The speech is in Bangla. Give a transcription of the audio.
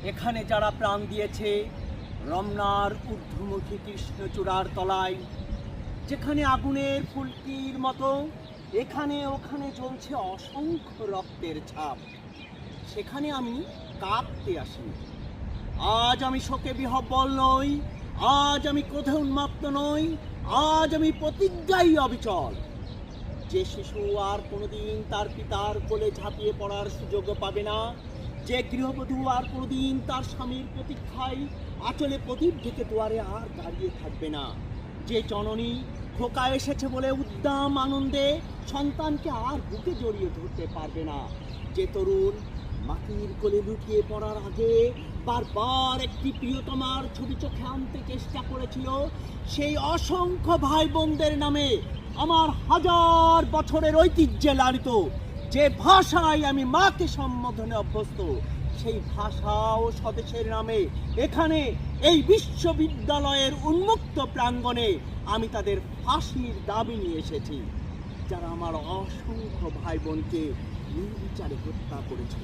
এখানে যারা প্রাণ দিয়েছে রমনার ঊর্ধ্বমুখী কৃষ্ণচূড়ার তলায়, যেখানে আগুনের ফুলকির মতো এখানে ওখানে জ্বলছে অসংখ্য রক্তের ছাপ, সেখানে আমি কাঁদতে আসিনি। আজ আমি শোকে বিহ্বল নই, আজ আমি ক্রোধে উন্মত্ত নই, আজ আমি প্রতিজ্ঞাই অবিচল। যে শিশু আর কোনোদিন তার পিতার কোলে ঝাঁপিয়ে পড়ার সুযোগ পাবে না, যে গৃহবধূ আর কোনোদিন তার স্বামীর প্রতীক্ষায় আঁচলে প্রদীপ ঢেকে দুয়ারে আর দাঁড়িয়ে থাকবে না, যে জননী খোকা এসেছে বলে উদ্দাম আনন্দে সন্তানকে আর বুকে জড়িয়ে ধরতে পারবে না, যে তরুণ মাটির কোলে লুটিয়ে পড়ার আগে বারবার একটি প্রিয়তমার ছবি চোখে আনতে চেষ্টা করেছিল, সেই অসংখ্য ভাই বোনদের নামে আমার হাজার বছরের ঐতিহ্যে লালিত যে ভাষায় আমি মাকে সম্বোধনে অভ্যস্ত, সেই ভাষা ও স্বদেশের নামে এখানে এই বিশ্ববিদ্যালয়ের উন্মুক্ত প্রাঙ্গণে আমি তাদের ফাঁসির দাবি নিয়ে এসেছি, যারা আমার অসংখ্য ভাই বোনকে নির্বিচারে হত্যা করেছে।